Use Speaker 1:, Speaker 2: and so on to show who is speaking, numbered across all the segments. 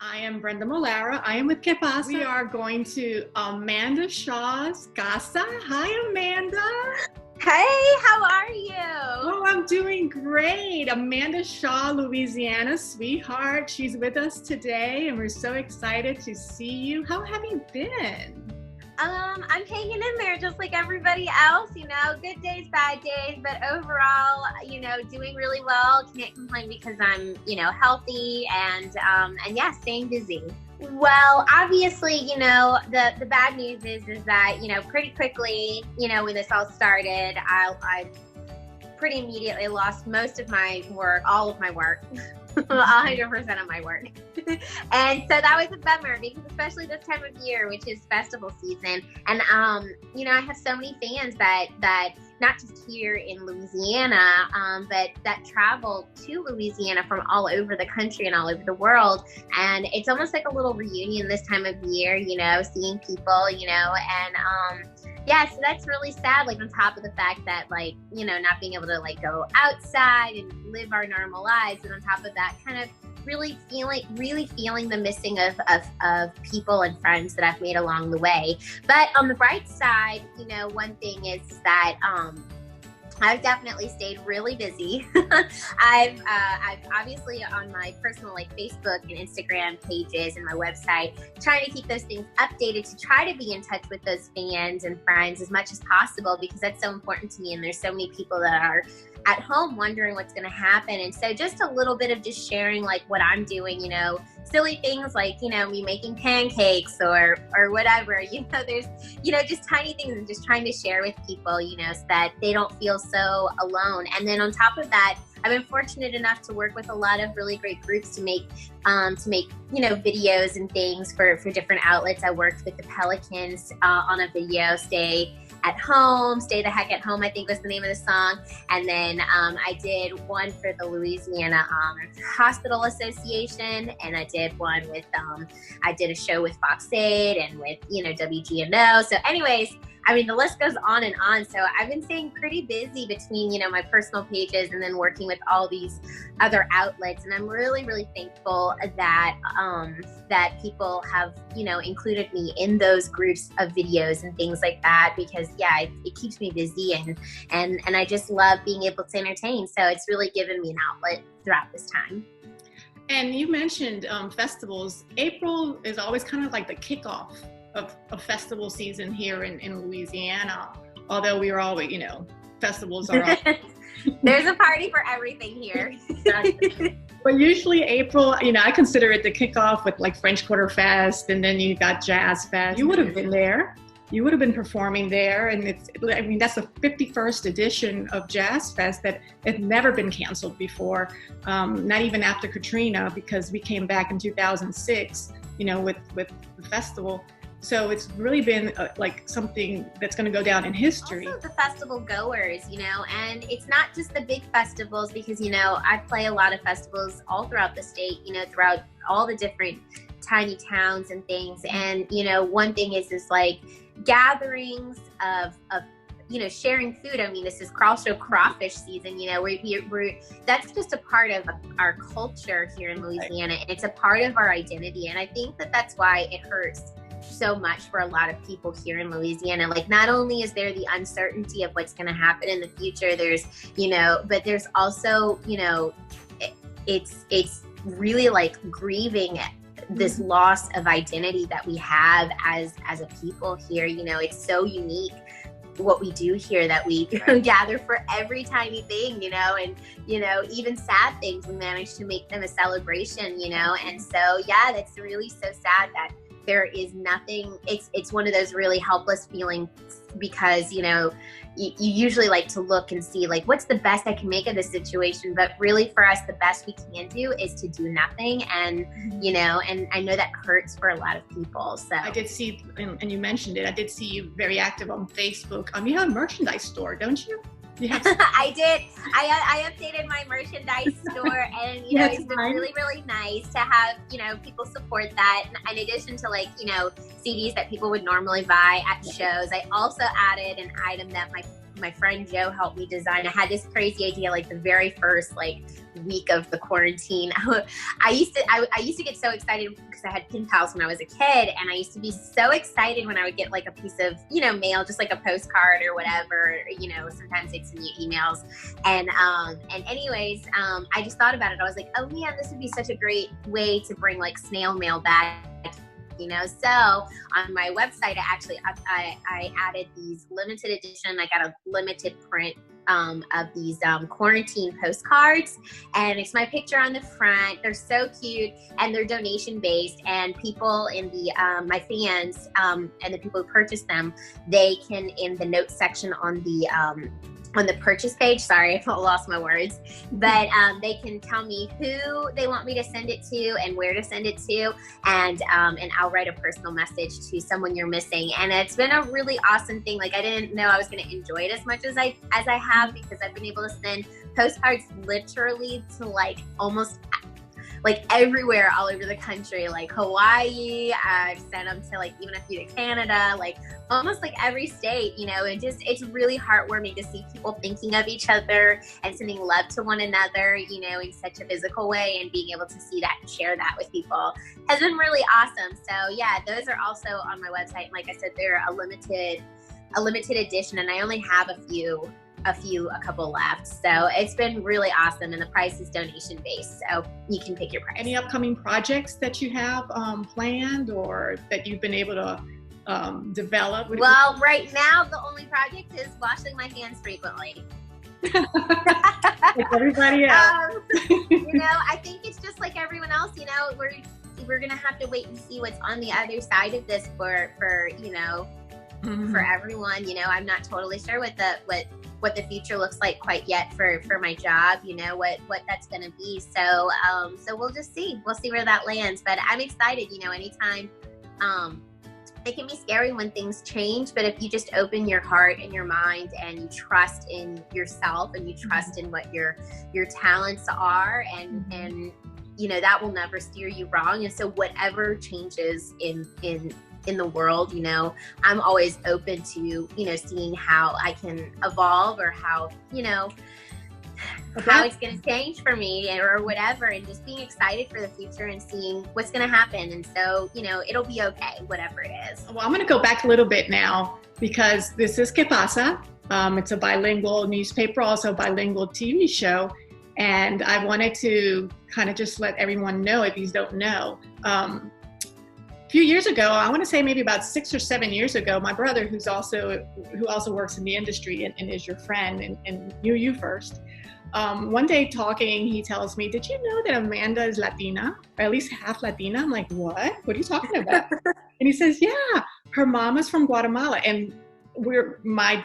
Speaker 1: I am Brenda Molara. I am with Pasa. We are going to Amanda Shaw's Casa. Hi, Amanda.
Speaker 2: Hey, how are you?
Speaker 1: Oh, I'm doing great. Amanda Shaw, Louisiana sweetheart. She's with us today, and we're so excited to see you. How have you been?
Speaker 2: I'm hanging in there just like everybody else, good days, bad days, but overall, doing really well. Can't complain because I'm, healthy and yeah, staying busy. Well, obviously, the bad news is that, pretty quickly, when this all started, I pretty immediately lost most of my work, all of my work. 100% of my work. And so that was a bummer because especially this time of year, which is festival season. And, I have so many fans that not just here in Louisiana, but that travel to Louisiana from all over the country and all over the world. And it's almost like a little reunion this time of year, seeing people, and, yeah, so that's really sad, on top of the fact that, not being able to, go outside and live our normal lives. And on top of that, kind of really feeling the missing of people and friends that I've made along the way. But on the bright side, one thing is that, I've definitely stayed really busy. I've obviously on my personal Facebook and Instagram pages and my website, trying to keep those things updated to try to be in touch with those fans and friends as much as possible because that's so important to me. And there's so many people that are at home wondering what's going to happen. And so just a little bit of just sharing what I'm doing, silly things like, me making pancakes or whatever, there's, just tiny things and just trying to share with people, so that they don't feel so alone. And then on top of that, I've been fortunate enough to work with a lot of really great groups to make videos and things for different outlets. I worked with the Pelicans on a video, Stay the Heck at Home, I think was the name of the song. And then I did one for the Louisiana Hospital Association, and I did one with, I did a show with Fox 8 and with, WGNO. So anyways, the list goes on and on. So I've been staying pretty busy between, my personal pages and then working with all these other outlets. And I'm really, really thankful that that people have, included me in those groups of videos and things like that, because yeah, it keeps me busy and I just love being able to entertain. So it's really given me an outlet throughout this time.
Speaker 1: And you mentioned festivals. April is always kind of like the kickoff of festival season here in Louisiana, although we are always, festivals are
Speaker 2: There's a party for everything here.
Speaker 1: But usually April, I consider it the kickoff with French Quarter Fest, and then you got Jazz Fest. You would have been there. You would have been performing there, and that's the 51st edition of Jazz Fest that had never been canceled before, not even after Katrina, because we came back in 2006, with the festival. So it's really been something that's going to go down in history.
Speaker 2: Also the festival goers, and it's not just the big festivals because, I play a lot of festivals all throughout the state, throughout all the different tiny towns and things. And, one thing is gatherings of sharing food. This is also crawfish season, we're that's just a part of our culture here in Louisiana, and it's a part of our identity. And I think that's why it hurts so much for a lot of people here in Louisiana. Not only is there the uncertainty of what's going to happen in the future, there's, but there's also, it's really grieving this loss of identity that we have as a people here. It's so unique what we do here, that we gather for every tiny thing, and, even sad things, we manage to make them a celebration, and so, yeah, that's really so sad that there is nothing. It's one of those really helpless feelings because, you usually like to look and see what's the best I can make of this situation. But really for us, the best we can do is to do nothing. And, and I know that hurts for a lot of people. So
Speaker 1: I did see, and you mentioned it, I did see you very active on Facebook. You have a merchandise store, don't you?
Speaker 2: Yes. I did. I updated my merchandise store, and it's been really, really nice to have people support that. And in addition to CDs that people would normally buy at shows, I also added an item that my friend Joe helped me design. I had this crazy idea, like the very first week of the quarantine. I used to get so excited because I had pen pals when I was a kid, and I used to be so excited when I would get like a piece of, mail, just like a postcard or whatever, sometimes they'd send you emails. And anyways, I just thought about it. I was like, oh man, this would be such a great way to bring like snail mail back. So on my website, I added these limited edition. I got a limited print of these quarantine postcards, and it's my picture on the front. They're so cute, and they're donation based, and people in the my fans and the people who purchase them, they can, in the notes section on the purchase page, sorry, I lost my words, but they can tell me who they want me to send it to and where to send it to, and I'll write a personal message to someone you're missing. And it's been a really awesome thing. Like, I didn't know I was going to enjoy it as much as I have, because I've been able to send postcards literally to almost everywhere all over the country, like Hawaii. I've sent them to even a few to Canada, almost every state, and it's really heartwarming to see people thinking of each other and sending love to one another, in such a physical way, and being able to see that and share that with people has been really awesome. So yeah, those are also on my website. And like I said, they're a limited edition, and I only have a couple left. So it's been really awesome, and the price is donation based, so you can pick your price.
Speaker 1: Any upcoming projects that you have planned, or that you've been able to develop?
Speaker 2: Well, right now the only project is washing my hands frequently.
Speaker 1: Like everybody else.
Speaker 2: I think it's just like everyone else. We're gonna have to wait and see what's on the other side of this for for everyone. I'm not totally sure what the future looks like quite yet for my job, what that's going to be. So we'll just see. We'll see where that lands. But I'm excited, anytime. It can be scary when things change, but if you just open your heart and your mind and you trust in yourself and you trust in what your talents are, and that will never steer you wrong. And so whatever changes in the world, I'm always open to, seeing how I can evolve, or how it's going to change for me, or whatever, and just being excited for the future and seeing what's going to happen. And so, it'll be okay, whatever it is.
Speaker 1: Well, I'm going to go back a little bit now, because this is Pasa. It's a bilingual newspaper, also bilingual TV show. And I wanted to kind of just let everyone know, if you don't know, a few years ago, I want to say maybe about 6 or 7 years ago, my brother, who also works in the industry and is your friend and knew you first, one day talking, he tells me, "Did you know that Amanda is Latina, or at least half Latina?" I'm like, "What? What are you talking about?" And he says, "Yeah, her mom is from Guatemala, and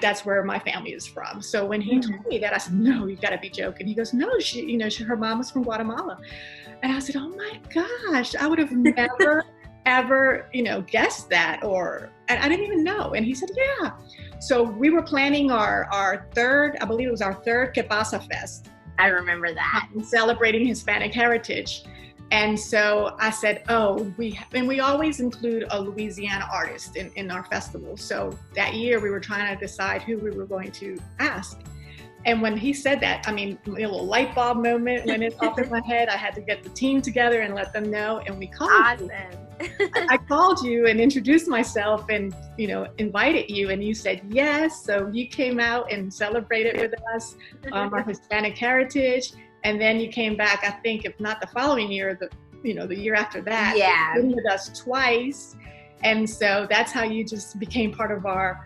Speaker 1: that's where my family is from." So when he told me that, I said, "No, you got to be joking." He goes, "No, her mom is from Guatemala," and I said, "Oh my gosh, I would have never." ever, guessed that, and I didn't even know. And he said, yeah. So we were planning our third, I believe it was our third Que Pasa Fest.
Speaker 2: I remember that.
Speaker 1: Celebrating Hispanic heritage. And so I said, we always include a Louisiana artist in our festival. So that year we were trying to decide who we were going to ask. And when he said that, a little light bulb moment went off in my head. I had to get the team together and let them know. And we called
Speaker 2: Awesome.
Speaker 1: I called you and introduced myself and, invited you, and you said yes. So you came out and celebrated with us our Hispanic heritage. And then you came back, I think, if not the following year, the year after that.
Speaker 2: Yeah.
Speaker 1: You with us twice. And so that's how you just became part of our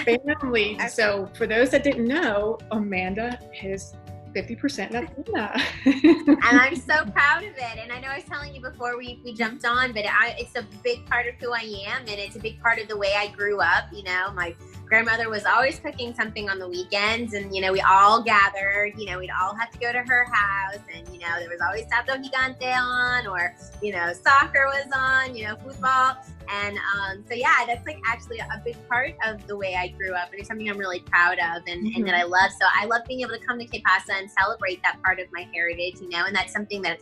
Speaker 1: family. So for those that didn't know, Amanda is 50% Latina.
Speaker 2: And I'm so proud of it. And I know I was telling you before we jumped on, but it's a big part of who I am, and it's a big part of the way I grew up. My grandmother was always cooking something on the weekends, and we all gathered, we'd all have to go to her house, and there was always Sábado Gigante on, or soccer was on, football. And so yeah, that's actually a big part of the way I grew up, and it's something I'm really proud of, and that I love. So I love being able to come to Que Pasa and celebrate that part of my heritage, and that's something that,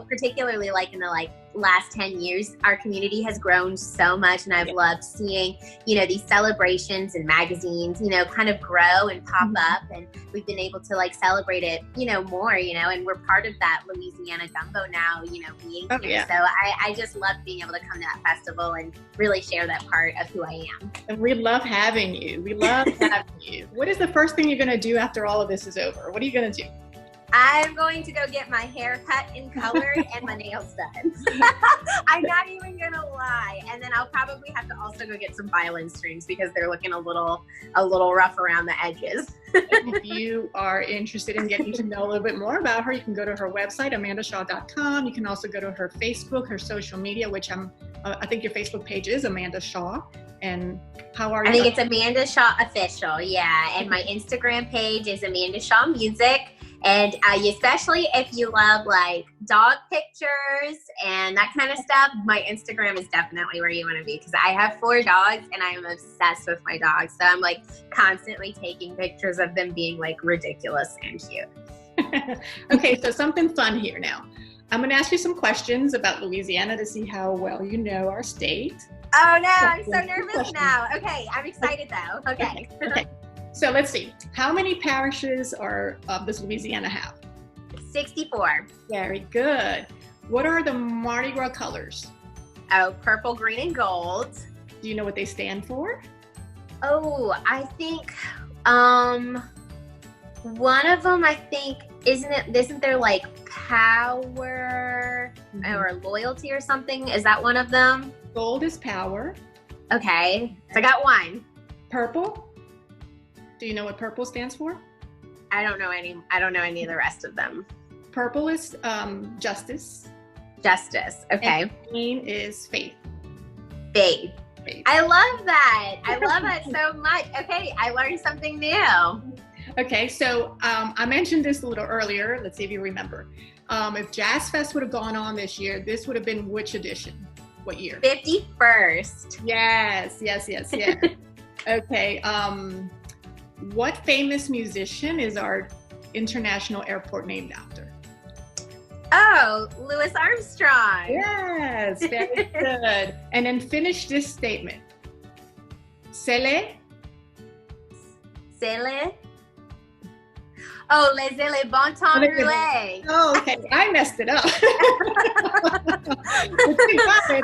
Speaker 2: particularly in the last 10 years, our community has grown so much, and I've loved seeing, these celebrations and magazines, kind of grow and pop up, and we've been able to like celebrate it, more, and we're part of that Louisiana gumbo now, being here.
Speaker 1: Yeah.
Speaker 2: So I just love being able to come to that festival and really share that part of who I am.
Speaker 1: And we love having you. We love having you. What is the first thing you're going to do after all of this is over? What are you going to do?
Speaker 2: I'm going to go get my hair cut and colored and my nails done. I'm not even going to lie. And then I'll probably have to also go get some violin strings because they're looking a little rough around the edges.
Speaker 1: If you are interested in getting to know a little bit more about her, you can go to her website, amandashaw.com. You can also go to her Facebook, her social media, which I think your Facebook page is Amanda Shaw. And how are you?
Speaker 2: I think it's Amanda Shaw Official, yeah. And my Instagram page is Amanda Shaw Music. And especially if you love like dog pictures and that kind of stuff, my Instagram is definitely where you want to be, because I have 4 dogs and I am obsessed with my dogs. So I'm like constantly taking pictures of them being like ridiculous and cute.
Speaker 1: Okay, so something fun here now. I'm going to ask you some questions about Louisiana to see how well you know our state.
Speaker 2: Oh no, I'm so nervous now. Okay, I'm excited though. Okay.
Speaker 1: So let's see. How many parishes does Louisiana have?
Speaker 2: 64.
Speaker 1: Very good. What are the Mardi Gras colors?
Speaker 2: Oh, purple, green, and gold.
Speaker 1: Do you know what they stand for?
Speaker 2: Oh, I think one of them, I think, isn't there like power or loyalty or something? Is that one of them?
Speaker 1: Gold is power.
Speaker 2: Okay, so I got one.
Speaker 1: Purple? Do you know what purple stands for?
Speaker 2: I don't know any of the rest of them.
Speaker 1: Purple is justice.
Speaker 2: Justice. Okay.
Speaker 1: And green is faith.
Speaker 2: Faith. I love that. I love that so much. Okay, I learned something new.
Speaker 1: Okay, so I mentioned this a little earlier. Let's see if you remember. If Jazz Fest would have gone on this year, this would have been which edition? What year?
Speaker 2: 51st.
Speaker 1: Yes. Okay. What famous musician is our international airport named after?
Speaker 2: Oh, Louis Armstrong.
Speaker 1: Yes, very good. And then finish this statement. Sele.
Speaker 2: Oh, les bon temps roulé.
Speaker 1: Oh, okay. I messed it up.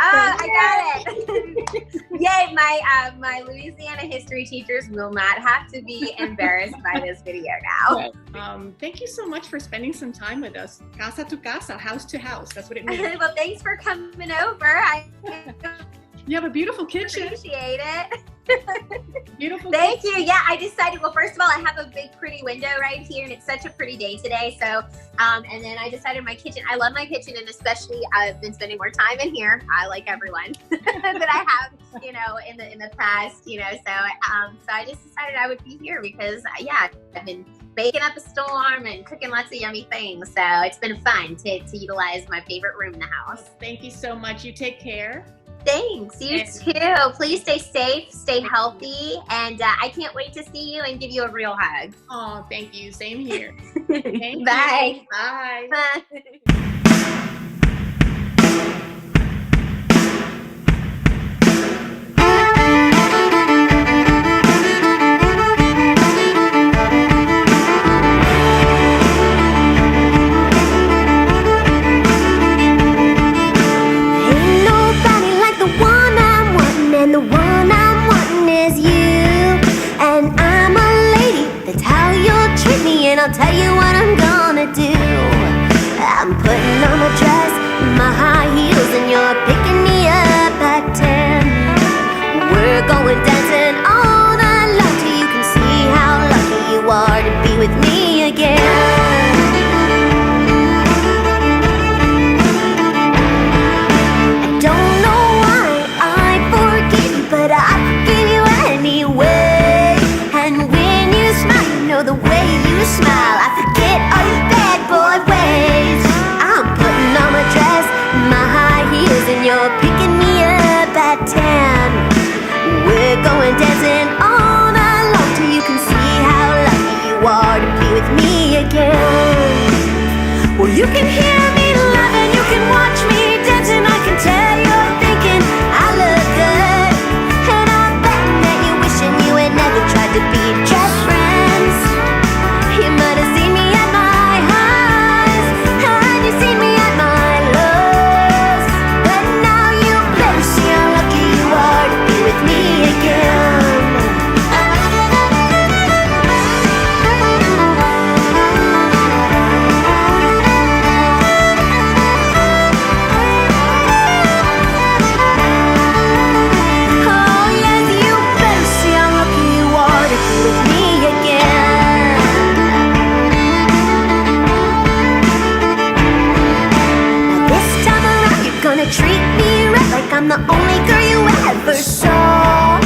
Speaker 2: I got it. Yay, my Louisiana history teachers will not have to be embarrassed by this video now.
Speaker 1: Thank you so much for spending some time with us. Casa to casa, house to house. That's what it means.
Speaker 2: Well, thanks for coming over.
Speaker 1: You have a beautiful kitchen.
Speaker 2: Appreciate it.
Speaker 1: Beautiful.
Speaker 2: Thank you. Yeah, I decided, well, first of all, I have a big, pretty window right here, and it's such a pretty day today. So, and then I decided my kitchen, I love my kitchen, and especially I've been spending more time in here. I like everyone that I have, in the past, so I just decided I would be here because, I've been baking up a storm and cooking lots of yummy things. So it's been fun to utilize my favorite room in the house.
Speaker 1: Thank you so much. You take care.
Speaker 2: Thanks. You too. Please stay safe, stay healthy, and I can't wait to see you and give you a real hug.
Speaker 1: Oh, thank you. Same here.
Speaker 2: Bye.
Speaker 1: Bye.
Speaker 2: Bye.
Speaker 3: I'll tell you what I'm gonna do. I'm putting on a dress, my high heels, and you're picking me up at 10. We're going dancing all night long till you can see how lucky you are to be with me again. I don't treat me right like I'm the only girl you ever saw.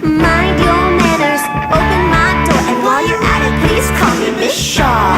Speaker 3: Mind your manners, open my door, and while you're at it, please call me Miss Shaw.